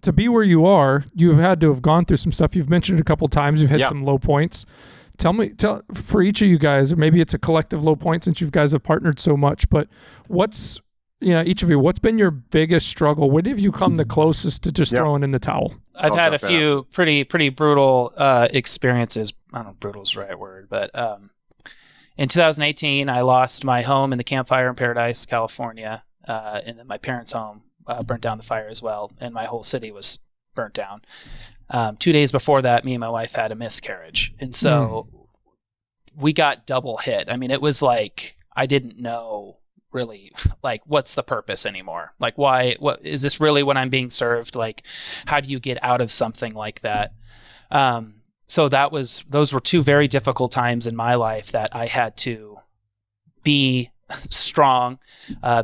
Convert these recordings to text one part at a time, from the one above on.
to be where you are, you've had to have gone through some stuff. You've mentioned it a couple of times. You've had some low points. Tell for each of you guys, or maybe it's a collective low point since you guys have partnered so much, but what's, each of you, what's been your biggest struggle? When have you come the closest to just throwing in the towel? I've had a few pretty brutal experiences. I don't know if brutal is the right word, but in 2018, I lost my home in the Camp Fire in Paradise, California, and then my parents' home burnt down the fire as well, and my whole city was burnt down. 2 days before that, me and my wife had a miscarriage, and so we got double hit. I mean, it was like I didn't know really, like, what's the purpose anymore? Like, why? What is this really what I'm being served? Like, how do you get out of something like that? So those were two very difficult times in my life that I had to be strong,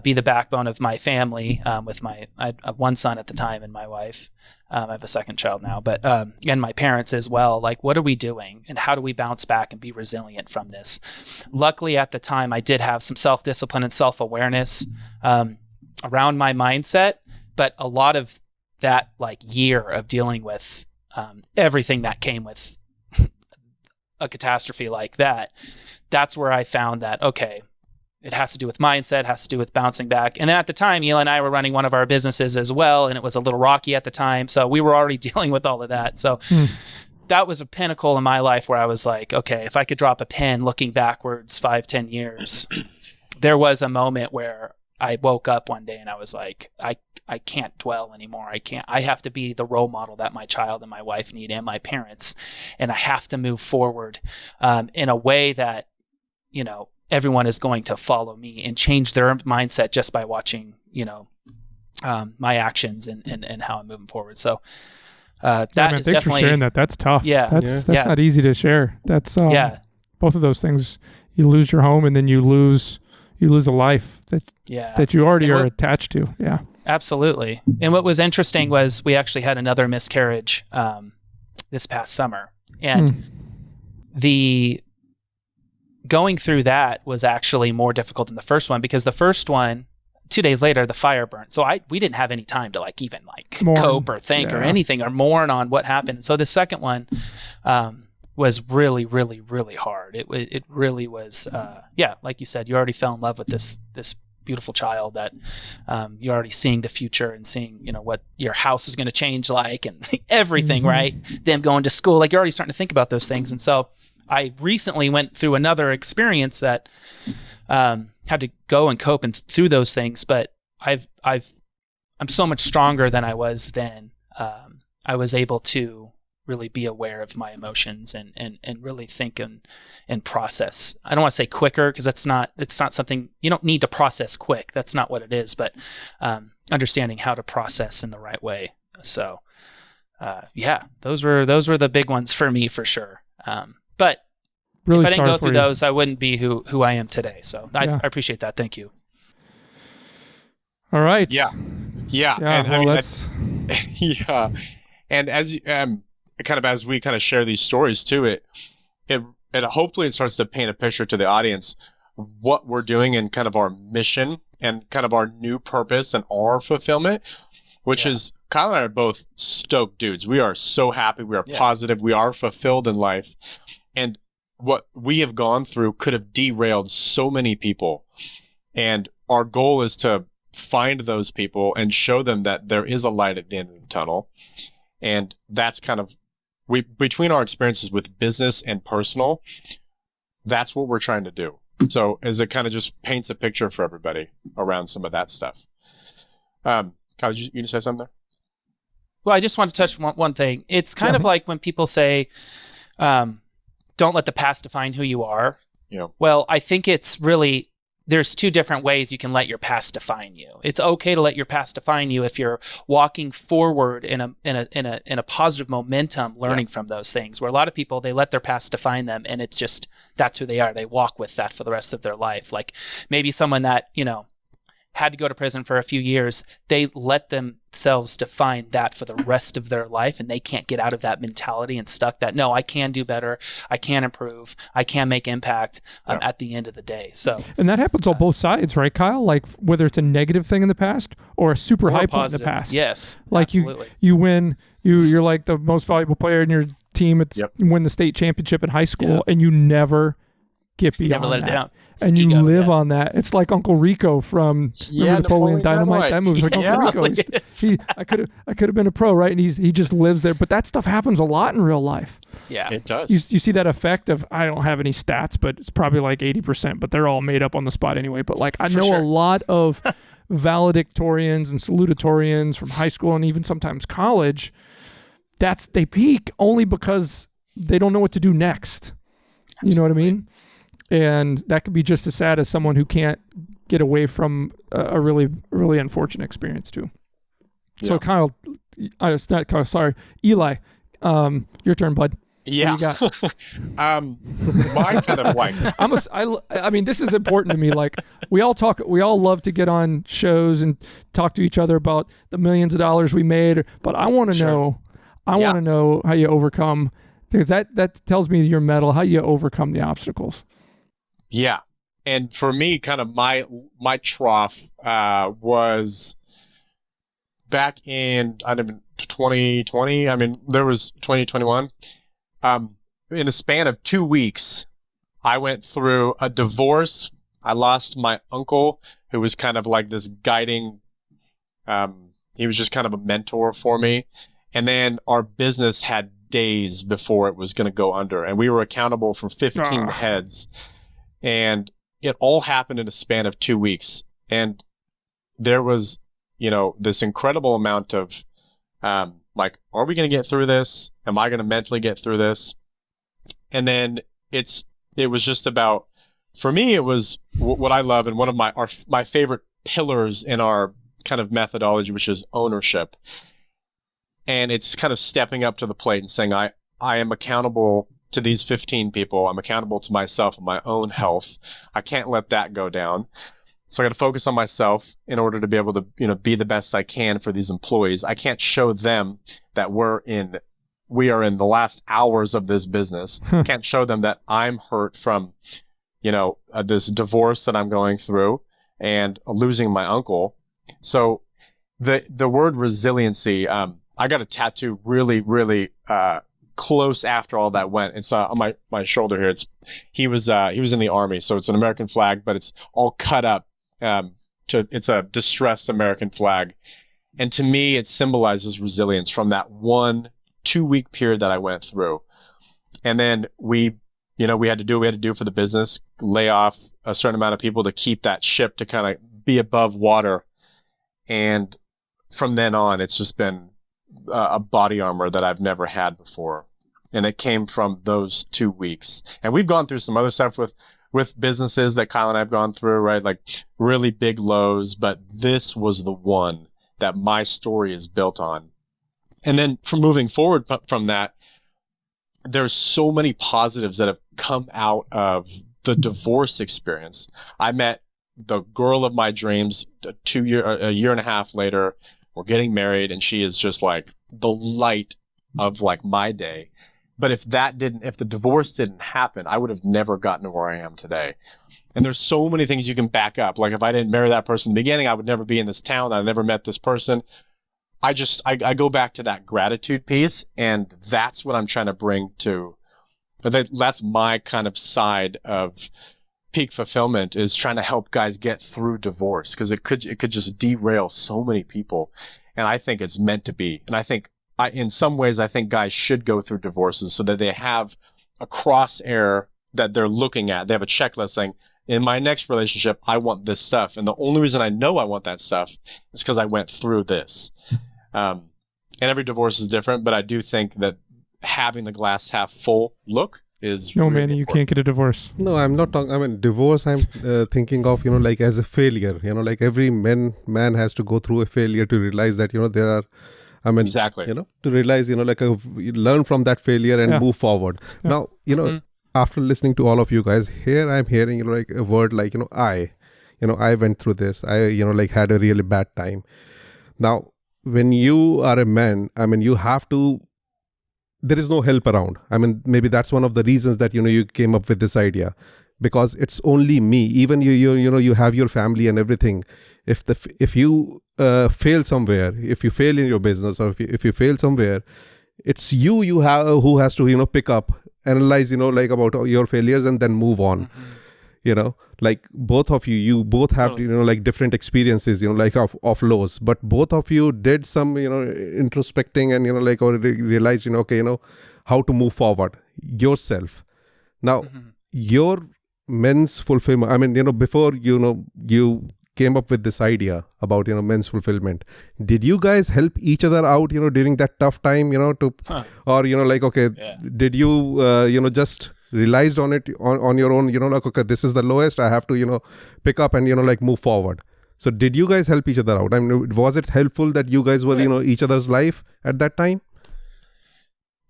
be the backbone of my family, with I had one son at the time and my wife. I have a second child now, but and my parents as well. Like, what are we doing, and how do we bounce back and be resilient from this? Luckily, at the time, I did have some self-discipline and self-awareness around my mindset, but a lot of that year of dealing with everything that came with a catastrophe like that, that's where I found that, okay, it has to do with mindset, has to do with bouncing back. And then at the time, Eli and I were running one of our businesses as well, and it was a little rocky at the time. So we were already dealing with all of that. So that was a pinnacle in my life where I was like, okay, if I could drop a pin looking backwards 5-10 years, there was a moment where I woke up one day and I was like, I can't dwell anymore. I have to be the role model that my child and my wife need, and my parents. And I have to move forward in a way that, everyone is going to follow me and change their mindset just by watching, my actions and how I'm moving forward. So that is thanks for sharing that. That's tough. Yeah. That's not easy to share. That's both of those things. You lose your home and then you lose a life that you already are attached to. Yeah. Absolutely. And what was interesting was we actually had another miscarriage this past summer. And the going through that was actually more difficult than the first one, because the first one, 2 days later, the fire burnt. So we didn't have any time to even cope or think or anything or mourn on what happened. So the second one was really, really, really hard. It really was, like you said, you already fell in love with this beautiful child that you're already seeing the future and seeing, what your house is going to change and everything, right? Them going to school, you're already starting to think about those things. And so I recently went through another experience that had to go and cope and through those things, but I'm so much stronger than I was then. I was able to really be aware of my emotions and really think and process. I don't want to say quicker, because it's not something you don't need to process quick. That's not what it is, but understanding how to process in the right way. So those were the big ones for me for sure. But really, if I didn't go through those, I wouldn't be who I am today. So I appreciate that. Thank you. All right. Yeah. And And as as we share these stories too, it hopefully it starts to paint a picture to the audience what we're doing and our mission and our new purpose and our fulfillment, which is Kyle and I are both stoked dudes. We are so happy. We are positive. We are fulfilled in life. And what we have gone through could have derailed so many people. And our goal is to find those people and show them that there is a light at the end of the tunnel. And that's between our experiences with business and personal, that's what we're trying to do. So as it just paints a picture for everybody around some of that stuff. Kyle, you say something there? Well, I just want to touch one thing. It's kind of like when people say, don't let the past define who you are. Yeah. Well, I think it's really, there's two different ways you can let your past define you. It's okay to let your past define you if you're walking forward in a positive momentum, learning from those things. Where a lot of people, they let their past define them, and it's just, that's who they are. They walk with that for the rest of their life. Like maybe someone that, had to go to prison for a few years, they let themselves define that for the rest of their life, and they can't get out of that mentality and stuck that, no, I can do better, I can improve, I can make impact at the end of the day. So, and that happens on both sides, right, Kyle? Like whether it's a negative thing in the past or a super high point in the past. Yes, like absolutely. you win, you're like the most valuable player in your team. It's win the state championship in high school, and you never get beyond never let that. it down. And you live on that. It's like Uncle Rico from Napoleon Dynamite. That movie's like Uncle Rico. I could have been a pro, right? And he just lives there. But that stuff happens a lot in real life. Yeah, it does. You see that effect of, I don't have any stats, but it's probably like 80%, but they're all made up on the spot anyway. But like I know a lot of valedictorians and salutatorians from high school and even sometimes college. They peak only because they don't know what to do next. You know what I mean? And that could be just as sad as someone who can't get away from a really, really unfortunate experience too. Yeah. So Kyle, it's not Kyle, sorry, Eli, your turn, bud. Yeah. What do you got? My kind of like. I mean, this is important to me. Like we all love to get on shows and talk to each other about the millions of dollars we made, but I want to know, want to know how you overcome, because that tells me your mettle, how you overcome the obstacles. Yeah. And for me, kind of my trough was back in 2020. I mean, there was 2021. In a span of 2 weeks, I went through a divorce. I lost my uncle, who was kind of like this guiding, he was just kind of a mentor for me. And then our business had days before it was going to go under, and we were accountable for 15 heads. And it all happened in a span of 2 weeks. And there was, this incredible amount of, like, are we going to get through this? Am I going to mentally get through this? And then it was just about, for me, it was what I love, and one of my favorite pillars in our kind of methodology, which is ownership. And it's kind of stepping up to the plate and saying, I am accountable to these 15 people. I'm accountable to myself and my own health. I can't let that go down. So I got to focus on myself in order to be able to, be the best I can for these employees. I can't show them that we are in the last hours of this business. Can't show them that I'm hurt from, this divorce that I'm going through and losing my uncle. So the word resiliency, I got a tattoo really, really, close after all that went. It's on my shoulder here. He was in the Army, so it's an American flag, but it's all cut up. It's a distressed American flag, and to me, it symbolizes resilience from that 1-2 week period that I went through. And then we had to do for the business, lay off a certain amount of people to keep that ship to kind of be above water. And from then on, it's just been a body armor that I've never had before. And it came from those 2 weeks. And we've gone through some other stuff with businesses that Kyle and I have gone through, right? Like really big lows, but this was the one that my story is built on. And then from moving forward from that, there's so many positives that have come out of the divorce experience. I met the girl of my dreams a year and a half later. We're getting married, and she is just like the light of like my day. But if the divorce didn't happen, I would have never gotten to where I am today. And there's so many things you can back up. Like if I didn't marry that person in the beginning, I would never be in this town. I never met this person. I go back to that gratitude piece, and that's what I'm trying to bring to, that's my kind of side of peak fulfillment, is trying to help guys get through divorce, because it could just derail so many people. And I think it's meant to be. And I think in some ways, I think guys should go through divorces so that they have a crosshair that they're looking at. They have a checklist saying, in my next relationship, I want this stuff. And the only reason I know I want that stuff is because I went through this. And every divorce is different, but I do think that having the glass half full look is no, really man, you can't get a divorce. No, I'm not talking. I mean, divorce, I'm thinking of, like as a failure, like every man has to go through a failure to realize that, there are, exactly, to realize, learn from that failure and move forward. Yeah. Now, after listening to all of you guys here, I'm hearing, like a word like, I, I went through this. I, like had a really bad time. Now, when you are a man, I mean, you have to, there is no help around. I mean, maybe that's one of the reasons that, you came up with this idea, because it's only me. Even you have your family and everything. If you fail somewhere, if you fail in your business, or if you fail somewhere, it's you who has to, pick up, analyze, like about your failures and then move on. Like both of you both have, like different experiences, like of lows, but both of you did some, introspecting and, like, or realize, okay, how to move forward yourself. Now, your men's fulfillment, I mean, before, you came up with this idea about, men's fulfillment, did you guys help each other out, during that tough time, or, like, okay, did you, just realized on it on your own, like, okay, this is the lowest, I have to, pick up and, like, move forward. So did you guys help each other out? I mean, was it helpful that you guys were, each other's life at that time?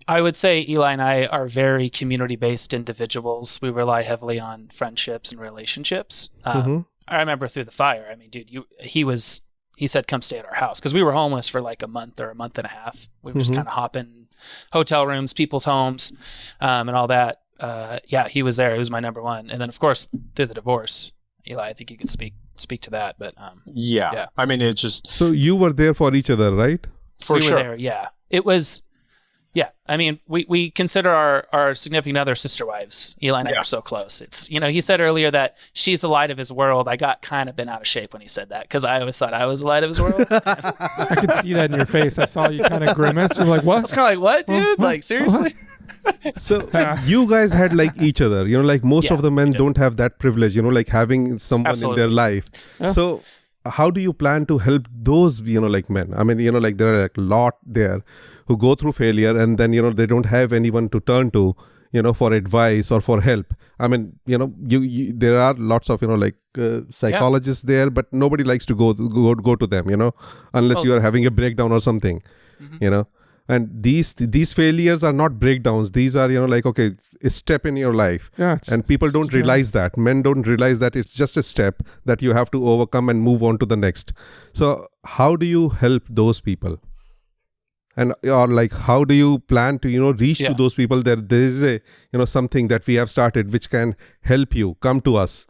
I would say Eli and I are very community-based individuals. We rely heavily on friendships and relationships. I remember through the fire, I mean, dude, he said, come stay at our house, because we were homeless for like a month or a month and a half. We were just kind of hopping hotel rooms, people's homes, and all that. He was there. He was my number one. And then, of course, through the divorce, Eli, I think you could speak to that. But yeah. I mean, it just... So you were there for each other, right? We were there, yeah. It was... Yeah, I mean, we consider our significant other sister wives. Eli and I are so close. It's, he said earlier that she's the light of his world. I got kind of been out of shape when he said that, because I always thought I was the light of his world. I could see that in your face. I saw you kind of grimace. You're like, what? I was kind of like, what, dude? Like, seriously? So you guys had like each other, like most of the men don't have that privilege, like having someone in their life. Yeah. So how do you plan to help those, like men? I mean, like there are like a lot there who go through failure and then, they don't have anyone to turn to, for advice or for help. I mean, you there are lots of, psychologists there, but nobody likes to go to them, unless you are having a breakdown or something, And these failures are not breakdowns. These are, like, okay, a step in your life. Yeah, and people don't realize that. Men don't realize that it's just a step that you have to overcome and move on to the next. So how do you help those people? And or like, how do you plan to, reach to those people? There is a, something that we have started which can help you. Come to us.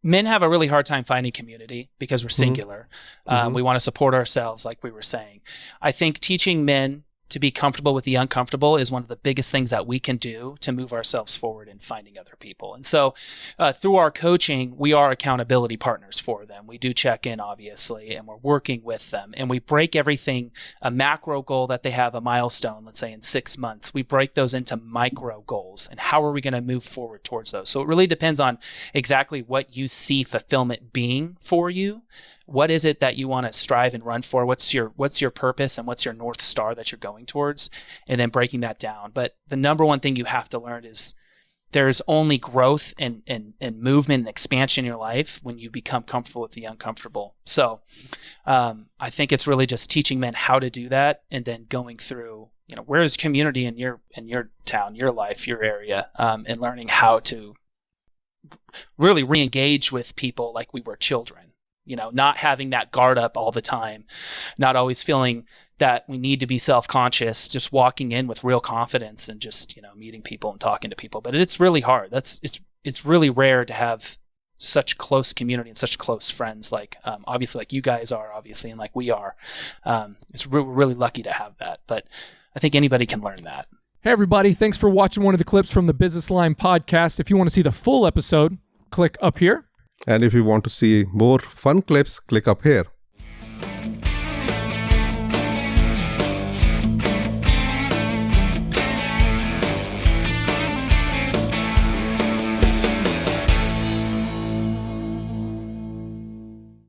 Men have a really hard time finding community because we're singular. We want to support ourselves, like we were saying. I think teaching men to be comfortable with the uncomfortable is one of the biggest things that we can do to move ourselves forward in finding other people. And so through our coaching, we are accountability partners for them. We do check in, obviously, and we're working with them. And we break everything, a macro goal that they have, a milestone, let's say in 6 months, we break those into micro goals. And how are we going to move forward towards those? So it really depends on exactly what you see fulfillment being for you. What is it that you want to strive and run for? What's your purpose and what's your North Star that you're going towards? And then breaking that down. But the number one thing you have to learn is there's only growth and movement and expansion in your life when you become comfortable with the uncomfortable. So I think it's really just teaching men how to do that, and then going through, where is community in your town, your life, your area, and learning how to really re-engage with people like we were children. Not having that guard up all the time, not always feeling that we need to be self-conscious, just walking in with real confidence and just, meeting people and talking to people. But it's really hard. It's really rare to have such close community and such close friends, like, obviously like you guys are, obviously, and like we are. We're really lucky to have that, but I think anybody can learn that. Hey everybody, thanks for watching one of the clips from the Business Line podcast. If you want to see the full episode, click up here. And if you want to see more fun clips, click up here.